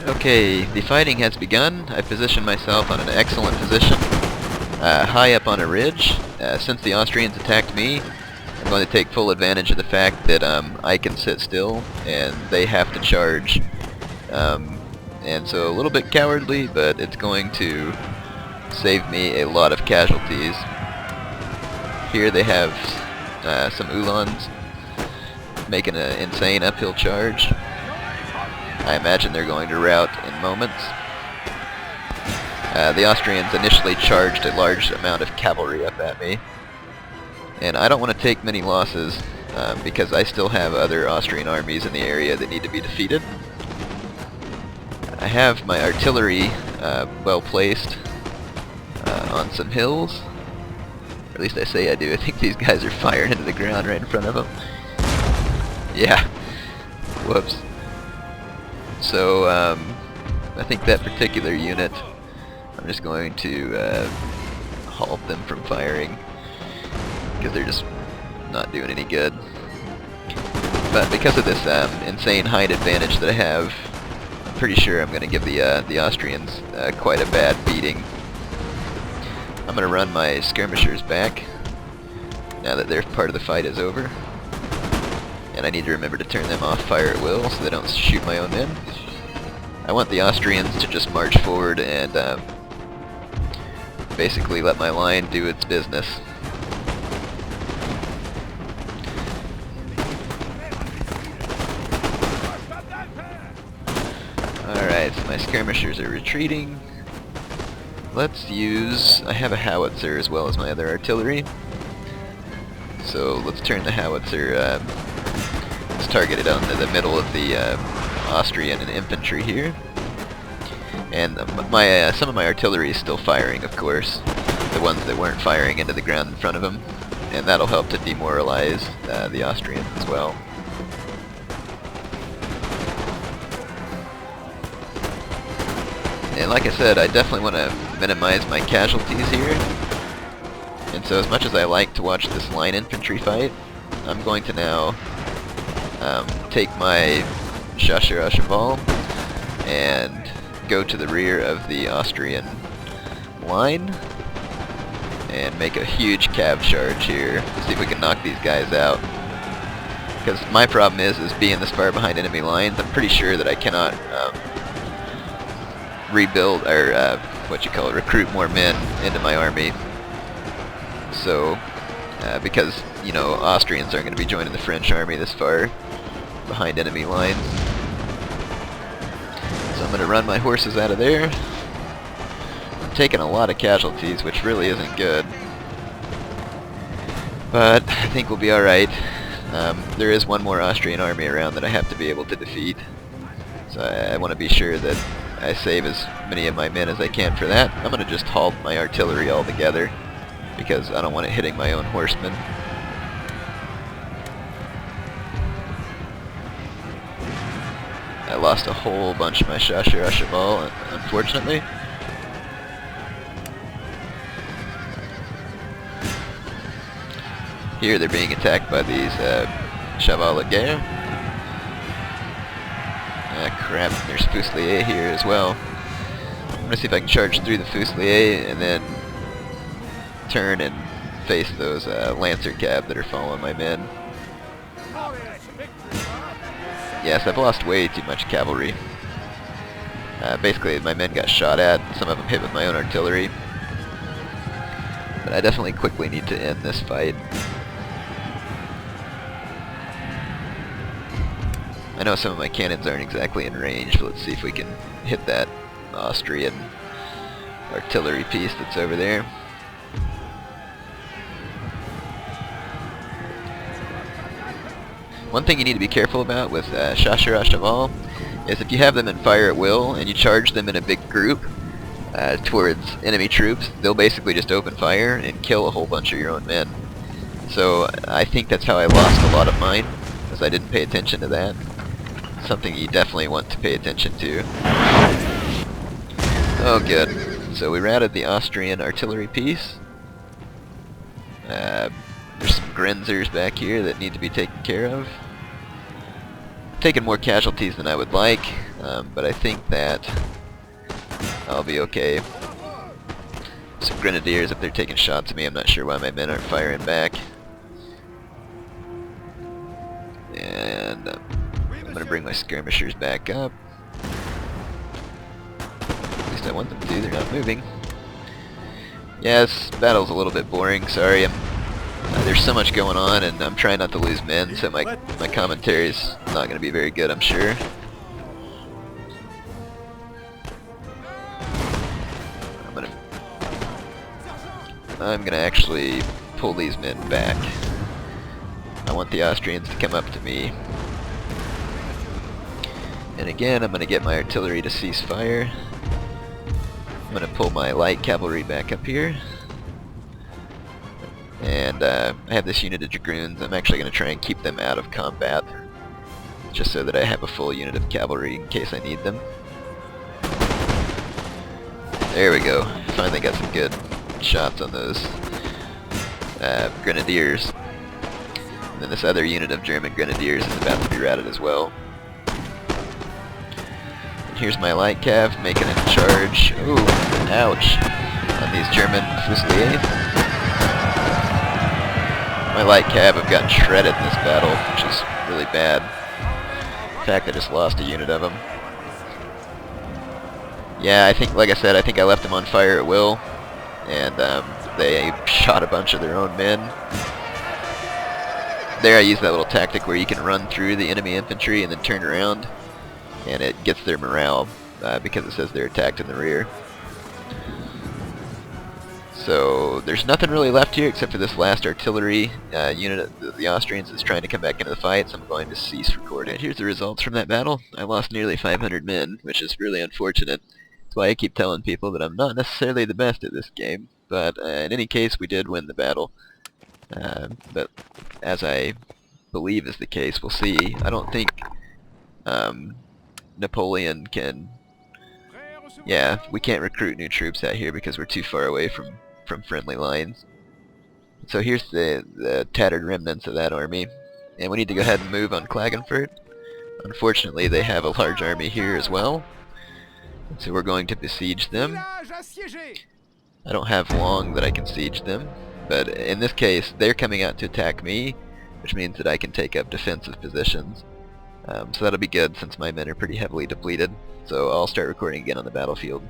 Okay, the fighting has begun. I positioned myself on an excellent position, high up on a ridge. Since the Austrians attacked me, I'm going to take full advantage of the fact that I can sit still and they have to charge. And so a little bit cowardly, but it's going to save me a lot of casualties. Here they have some Uhlans making an insane uphill charge. I imagine they're going to rout in moments. The Austrians initially charged a large amount of cavalry up at me, and I don't want to take many losses because I still have other Austrian armies in the area that need to be defeated. I have my artillery well placed on some hills. Or at least I say I do. I think these guys are firing into the ground right in front of them. Yeah. Whoops. So, I think that particular unit, I'm just going to halt them from firing, because they're just not doing any good. But because of this insane height advantage that I have, I'm pretty sure I'm going to give the Austrians quite a bad beating. I'm going to run my skirmishers back, now that their part of the fight is over. And I need to remember to turn them off fire at will so they don't shoot my own men. I want the Austrians to just march forward and basically let my line do its business. Alright, so my skirmishers are retreating. Let's use... I have a howitzer as well as my other artillery. So let's turn the howitzer... let's target it on the middle of the Austrian and infantry here. And some of my artillery is still firing, of course. The ones that weren't firing into the ground in front of them. And that'll help to demoralize the Austrians as well. And like I said, I definitely want to minimize my casualties here. And so as much as I like to watch this line infantry fight, I'm going to now take my chasseurs à cheval and go to the rear of the Austrian line and make a huge cav charge here to see if we can knock these guys out. Because my problem is being this far behind enemy lines, I'm pretty sure that I cannot rebuild or recruit more men into my army. So because you know Austrians aren't going to be joining the French army this far behind enemy lines. So I'm going to run my horses out of there. I'm taking a lot of casualties, which really isn't good. But I think we'll be alright. There is one more Austrian army around that I have to be able to defeat. So I want to be sure that I save as many of my men as I can for that. I'm going to just halt my artillery altogether, because I don't want it hitting my own horsemen. I lost a whole bunch of my chasseurs à cheval, unfortunately. Here they're being attacked by these cheval de guerre. Crap, there's Fusilier here as well. I'm gonna see if I can charge through the Fusilier and then turn and face those Lancer cav that are following my men. Yes, I've lost way too much cavalry. Basically, my men got shot at, some of them hit with my own artillery. But I definitely quickly need to end this fight. I know some of my cannons aren't exactly in range, but let's see if we can hit that Austrian artillery piece that's over there. One thing you need to be careful about with chasseurs à cheval is if you have them in fire at will and you charge them in a big group towards enemy troops, they'll basically just open fire and kill a whole bunch of your own men. So I think that's how I lost a lot of mine, because I didn't pay attention to that. Something you definitely want to pay attention to. Oh good. So we routed the Austrian artillery piece. There's some Grenzers back here that need to be taken care of. Taking more casualties than I would like, but I think that I'll be okay. Some grenadiers, if they're taking shots at me, I'm not sure why my men aren't firing back. And I'm going to bring my skirmishers back up. At least I want them to, they're not moving. Yeah, this battle's a little bit boring, sorry. There's so much going on, and I'm trying not to lose men, so my commentary is not going to be very good, I'm sure. I'm gonna actually pull these men back. I want the Austrians to come up to me. And again, I'm gonna get my artillery to cease fire. I'm gonna pull my light cavalry back up here. And I have this unit of dragoons. I'm actually gonna try and keep them out of combat, just so that I have a full unit of cavalry in case I need them. There we go. Finally got some good shots on those grenadiers. And then this other unit of German grenadiers is about to be routed as well. And here's my light cav making a charge. Ooh, ouch, on these German fusiliers. My light cav have gotten shredded in this battle, which is really bad. In fact, I just lost a unit of them. Yeah, I think, like I said, I think I left them on fire at will. And they shot a bunch of their own men. There I used that little tactic where you can run through the enemy infantry and then turn around, and it gets their morale because it says they're attacked in the rear. So there's nothing really left here except for this last artillery unit of the Austrians that's trying to come back into the fight, so I'm going to cease recording. And here's the results from that battle. I lost nearly 500 men, which is really unfortunate. That's why I keep telling people that I'm not necessarily the best at this game, but in any case, we did win the battle. But as I believe is the case, we'll see. I don't think Napoleon can... Yeah, we can't recruit new troops out here because we're too far away from friendly lines. So here's the tattered remnants of that army, and we need to go ahead and move on Klagenfurt. Unfortunately, they have a large army here as well. So we're going to besiege them. I don't have long that I can siege them, but in this case they're coming out to attack me, which means that I can take up defensive positions. So that'll be good since my men are pretty heavily depleted. So I'll start recording again on the battlefield.